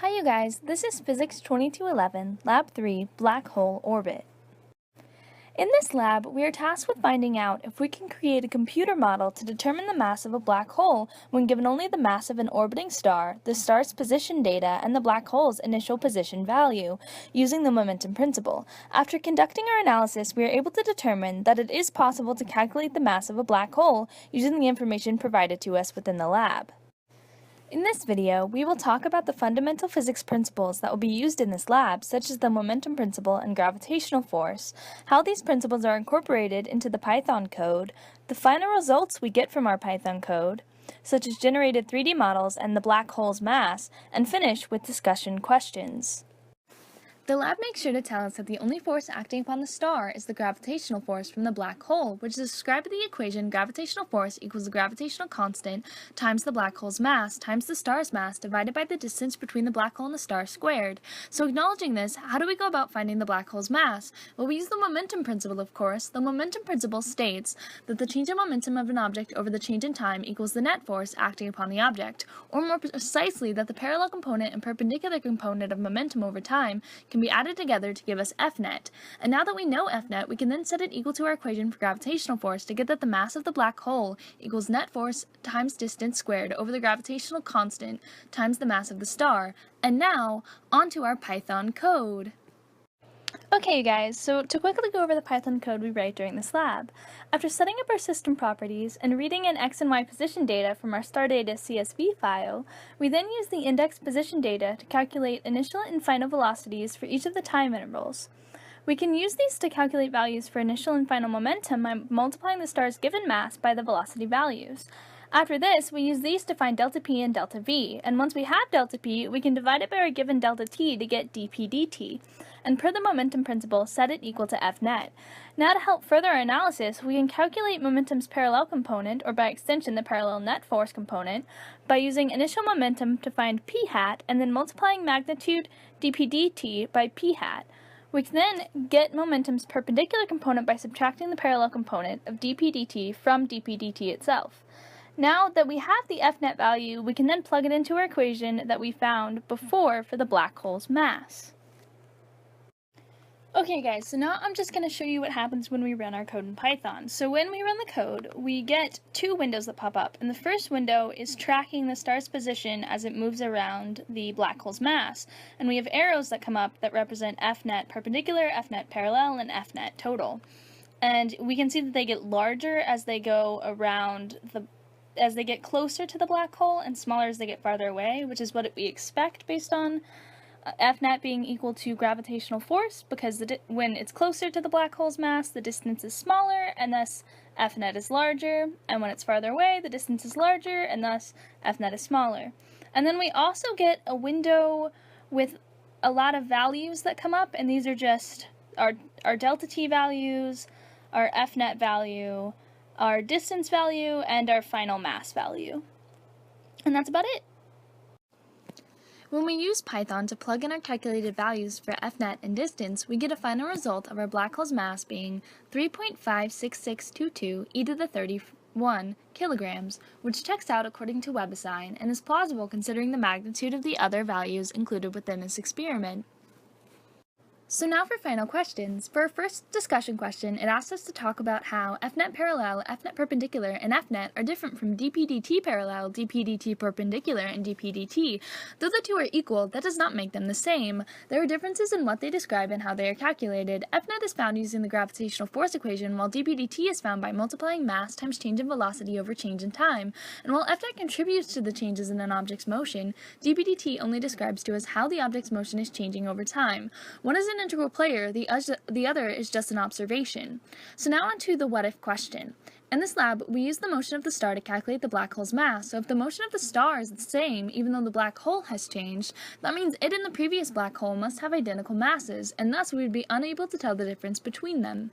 Hi you guys, this is Physics 2211, Lab 3, Black Hole Orbit. In this lab, we are tasked with finding out if we can create a computer model to determine the mass of a black hole when given only the mass of an orbiting star, the star's position data, and the black hole's initial position value, using the momentum principle. After conducting our analysis, we are able to determine that it is possible to calculate the mass of a black hole using the information provided to us within the lab. In this video, we will talk about the fundamental physics principles that will be used in this lab, such as the momentum principle and gravitational force, how these principles are incorporated into the Python code, the final results we get from our Python code, such as generated 3D models and the black hole's mass, and finish with discussion questions. The lab makes sure to tell us that the only force acting upon the star is the gravitational force from the black hole, which is described by the equation gravitational force equals the gravitational constant times the black hole's mass times the star's mass divided by the distance between the black hole and the star squared. So acknowledging this, how do we go about finding the black hole's mass? Well, we use the momentum principle, of course. The momentum principle states that the change in momentum of an object over the change in time equals the net force acting upon the object, or more precisely that the parallel component and perpendicular component of momentum over time can be added together to give us Fnet. And now that we know Fnet, we can then set it equal to our equation for gravitational force to get that the mass of the black hole equals net force times distance squared over the gravitational constant times the mass of the star. And now, onto our Python code. Okay guys, so to quickly go over the Python code we write during this lab. After setting up our system properties and reading in x and y position data from our stardata CSV file, we then use the index position data to calculate initial and final velocities for each of the time intervals. We can use these to calculate values for initial and final momentum by multiplying the star's given mass by the velocity values. After this, we use these to find delta p and delta v, and once we have delta p, we can divide it by our given delta t to get dp dt, and per the momentum principle, set it equal to Fnet. Now to help further our analysis, we can calculate momentum's parallel component, or by extension the parallel net force component, by using initial momentum to find p hat, and then multiplying magnitude dp dt by p hat. We can then get momentum's perpendicular component by subtracting the parallel component of dp dt from dp dt itself. Now that we have the Fnet value, we can then plug it into our equation that we found before for the black hole's mass. Okay guys, so now I'm just going to show you what happens when we run our code in Python. So when we run the code, we get two windows that pop up, and the first window is tracking the star's position as it moves around the black hole's mass, and we have arrows that come up that represent Fnet perpendicular, Fnet parallel, and Fnet total. And we can see that they get larger as they go around as they get closer to the black hole and smaller as they get farther away, which is what we expect based on Fnet being equal to gravitational force, because when it's closer to the black hole's mass, the distance is smaller, and thus Fnet is larger, and when it's farther away, the distance is larger, and thus Fnet is smaller. And then we also get a window with a lot of values that come up, and these are just our delta t values, our Fnet value, our distance value, and our final mass value. And that's about it. When we use Python to plug in our calculated values for Fnet and distance, we get a final result of our black hole's mass being 3.56622 e to the 31 kilograms, which checks out according to WebAssign and is plausible considering the magnitude of the other values included within this experiment. So now for final questions. For our first discussion question, it asks us to talk about how Fnet parallel, Fnet perpendicular, and Fnet are different from dp/dt parallel, dp/dt perpendicular, and dp/dt. Though the two are equal, that does not make them the same. There are differences in what they describe and how they are calculated. Fnet is found using the gravitational force equation, while dp/dt is found by multiplying mass times change in velocity over change in time. And while Fnet contributes to the changes in an object's motion, dp/dt only describes to us how the object's motion is changing over time. One is an integral player, the other is just an observation. So now on to the what if question. In this lab, we use the motion of the star to calculate the black hole's mass. So if the motion of the star is the same, even though the black hole has changed, that means it and the previous black hole must have identical masses, and thus we would be unable to tell the difference between them.